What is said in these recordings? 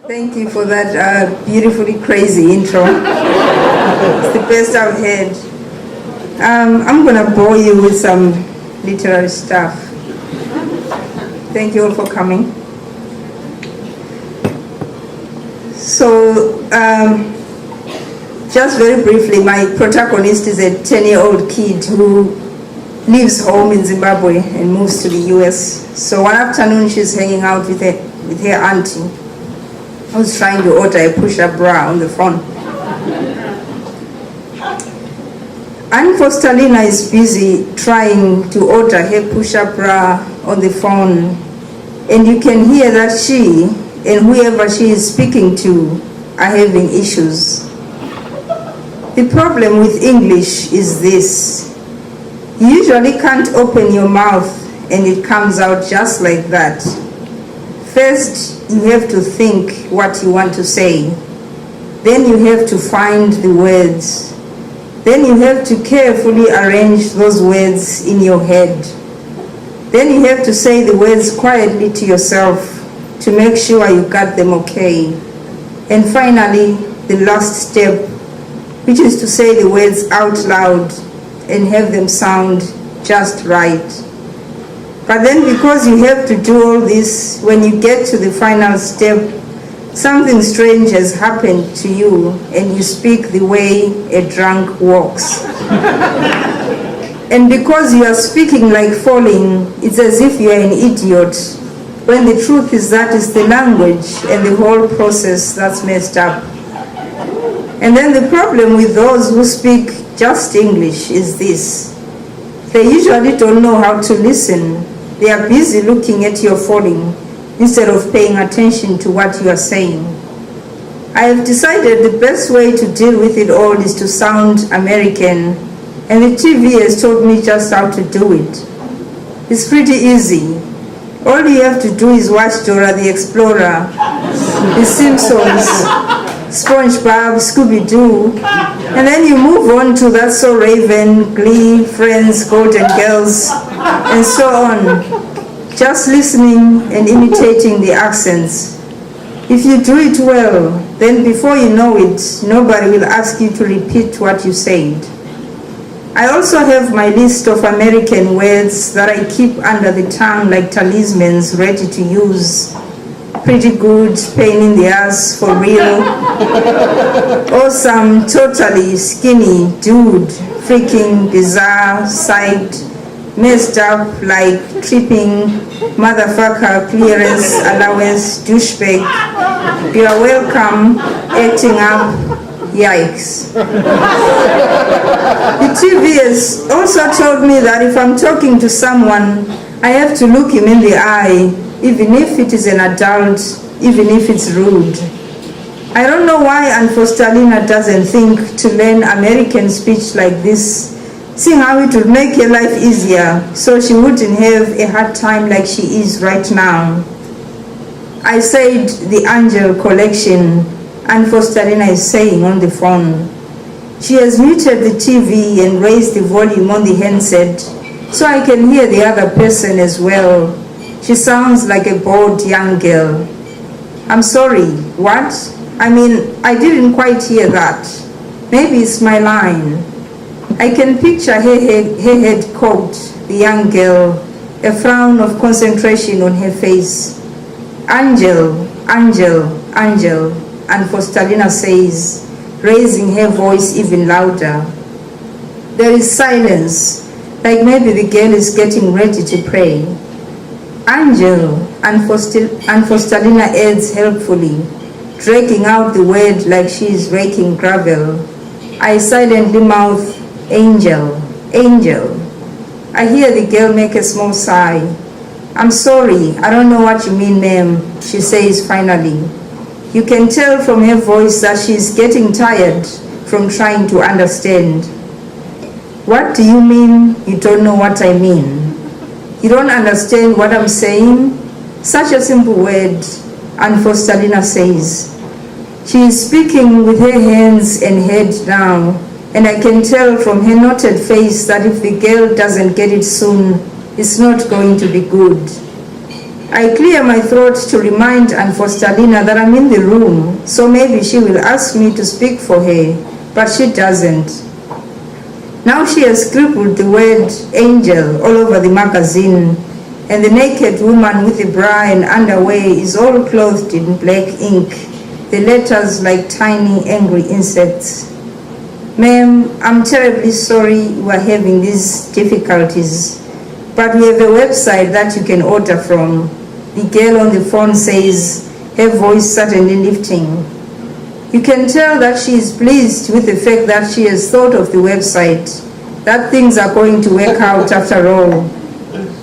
Thank you for that beautifully crazy intro. It's the best I've had. I'm going to bore you with some literary stuff. Thank you all for coming. So, just very briefly, my protagonist is a 10-year-old kid who leaves home in Zimbabwe and moves to the US. So one afternoon she's hanging out with her auntie, who's trying to order a push-up bra on the phone. Anne Fostalina is busy trying to order her push-up bra on the phone, and you can hear that she and whoever she is speaking to are having issues. The problem with English is this: you usually can't open your mouth and it comes out just like that. First, you have to think what you want to say. Then you have to find the words. Then you have to carefully arrange those words in your head. Then you have to say the words quietly to yourself to make sure you got them okay. And finally, the last step, which is to say the words out loud and have them sound just right. But then, because you have to do all this, when you get to the final step, something strange has happened to you and you speak the way a drunk walks. And because you are speaking like falling, it's as if you are an idiot, when the truth is that it's the language and the whole process that's messed up. And then the problem with those who speak just English is this: they usually don't know how to listen. They are busy looking at your falling instead of paying attention to what you are saying. I have decided the best way to deal with it all is to sound American, and the TV has told me just how to do it. It's pretty easy. All you have to do is watch Dora the Explorer, The Simpsons, SpongeBob, Scooby-Doo, and then you move on to That's So Raven, Glee, Friends, Golden Girls, and so on. Just listening and imitating the accents. If you do it well, then before you know it, nobody will ask you to repeat what you said. I also have my list of American words that I keep under the tongue like talismans ready to use. Pretty good, pain in the ass, for real. Or some totally skinny, dude, freaking bizarre, psyched, messed up like tripping, motherfucker, clearance, allowance, douchebag. You are welcome, acting up, yikes. The TV has also told me that if I'm talking to someone, I have to look him in the eye, even if it is an adult, even if it's rude. I don't know why Anne Fostalina doesn't think to learn American speech like this, seeing how it would make her life easier so she wouldn't have a hard time like she is right now. I said the Angel collection, Anne Fostalina is saying on the phone. She has muted the TV and raised the volume on the handset so I can hear the other person as well. She sounds like a bored young girl. I'm sorry, what? I mean, I didn't quite hear that. Maybe it's my line. I can picture her head cocked, the young girl, a frown of concentration on her face. Angel, Angel, Angel, Anne Fostalina says, raising her voice even louder. There is silence, like maybe the girl is getting ready to pray. Angel, Anne Fostalina adds helpfully, dragging out the word like she is raking gravel. I silently mouth, Angel, Angel. I hear the girl make a small sigh. I'm sorry, I don't know what you mean, ma'am, she says finally. You can tell from her voice that she's getting tired from trying to understand. What do you mean you don't know what I mean? You don't understand what I'm saying? Such a simple word, Anne Fostalina says. She is speaking with her hands and head down, and I can tell from her knotted face that if the girl doesn't get it soon, it's not going to be good. I clear my throat to remind Aunt Faustalina that I'm in the room, so maybe she will ask me to speak for her, but she doesn't. Now she has scribbled the word angel all over the magazine, and the naked woman with the bra and underwear is all clothed in black ink, the letters like tiny angry insects. Ma'am, I'm terribly sorry you are having these difficulties, but we have a website that you can order from. The girl on the phone says, her voice suddenly lifting. You can tell that she is pleased with the fact that she has thought of the website, that things are going to work out after all.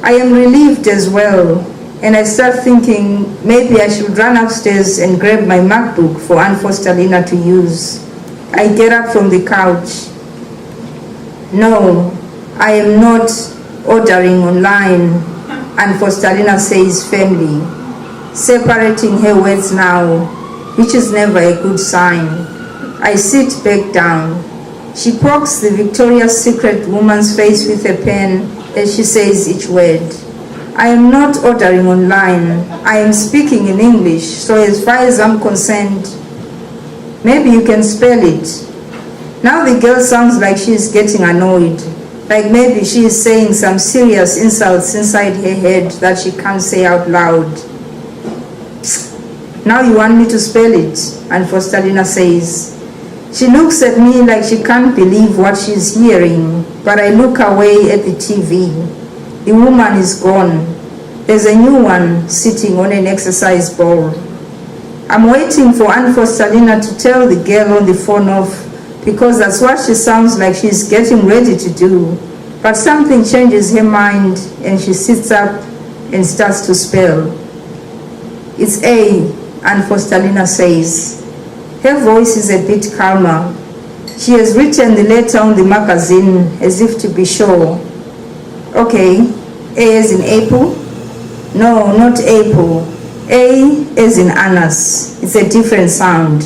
I am relieved as well, and I start thinking maybe I should run upstairs and grab my MacBook for Aunt Faustalina to use. I get up from the couch. No, I am not ordering online, Aunt Faustalina says firmly, separating her words now, which is never a good sign. I sit back down. She pokes the Victoria's Secret woman's face with a pen as she says each word. I am not ordering online. I am speaking in English, so as far as I'm concerned, maybe you can spell it. Now the girl sounds like she is getting annoyed, like maybe she is saying some serious insults inside her head that she can't say out loud. Now you want me to spell it, Aunt Faustalina says. She looks at me like she can't believe what she's hearing, but I look away at the TV. The woman is gone. There's a new one sitting on an exercise ball. I'm waiting for Aunt Faustalina to tell the girl on the phone off, because that's what she sounds like she's getting ready to do. But something changes her mind and she sits up and starts to spell. It's A, Aunt Faustalina says. Her voice is a bit calmer. She has written the letter on the magazine as if to be sure. Okay, A as in April? No, not April. A as in Annas. It's a different sound.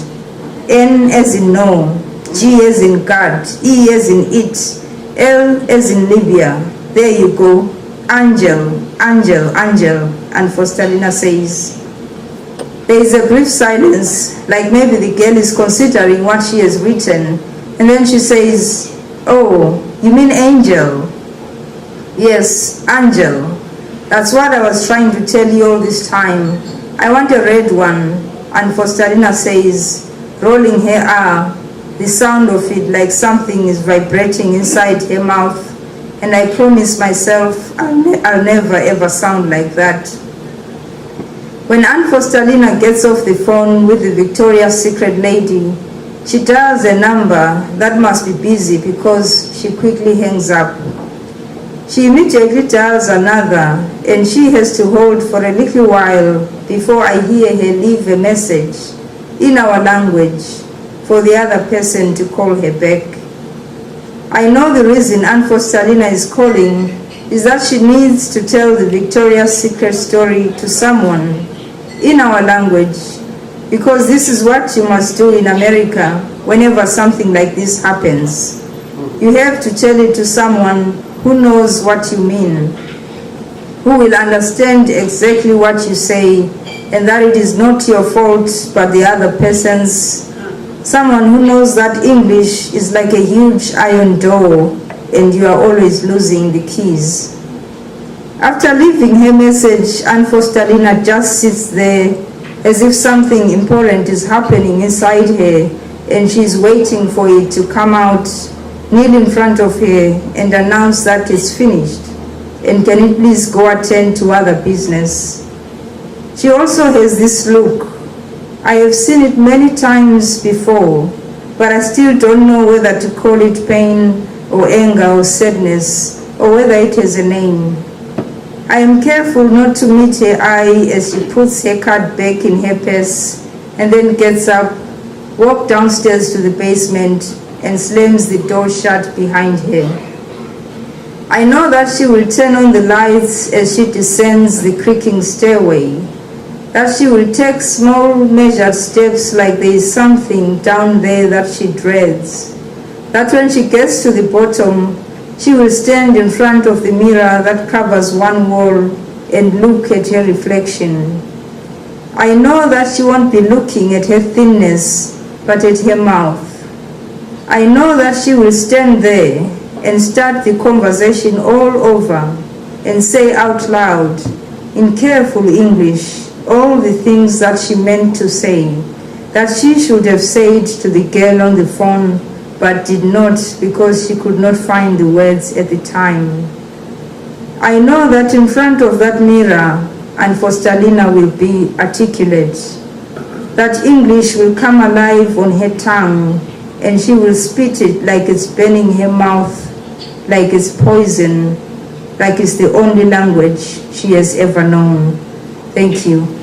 N as in no. G as in God. E as in it. L as in Libya. There you go. Angel, angel, angel, Aunt Faustalina says. There is a brief silence, like maybe the girl is considering what she has written, and then she says, oh, you mean angel? Yes, angel. That's what I was trying to tell you all this time. I want a red one, Aunt Faustalina says, rolling her R, the sound of it like something is vibrating inside her mouth, and I promise myself I'll never ever sound like that. When Aunt Faustalina gets off the phone with the Victoria's Secret lady, she dials a number that must be busy because she quickly hangs up. She immediately dials another, and she has to hold for a little while before I hear her leave a message in our language for the other person to call her back. I know the reason Aunt Faustalina is calling is that she needs to tell the Victoria's Secret story to someone in our language, because this is what you must do in America whenever something like this happens. You have to tell it to someone who knows what you mean, who will understand exactly what you say, and that it is not your fault but the other person's. Someone who knows that English is like a huge iron door and you are always losing the keys. After leaving her message, Aunt Faustalina just sits there as if something important is happening inside her and she's waiting for it to come out, kneel in front of her and announce that it's finished, and can it please go attend to other business. She also has this look. I have seen it many times before, but I still don't know whether to call it pain or anger or sadness, or whether it has a name. I am careful not to meet her eye as she puts her card back in her purse and then gets up, walks downstairs to the basement and slams the door shut behind her. I know that she will turn on the lights as she descends the creaking stairway, that she will take small measured steps like there is something down there that she dreads, that when she gets to the bottom, she will stand in front of the mirror that covers one wall and look at her reflection. I know that she won't be looking at her thinness, but at her mouth. I know that she will stand there and start the conversation all over and say out loud, in careful English, all the things that she meant to say, that she should have said to the girl on the phone, but did not because she could not find the words at the time. I know that in front of that mirror, and Fostalina will be articulate, that English will come alive on her tongue, and she will spit it like it's burning her mouth, like it's poison, like it's the only language she has ever known. Thank you.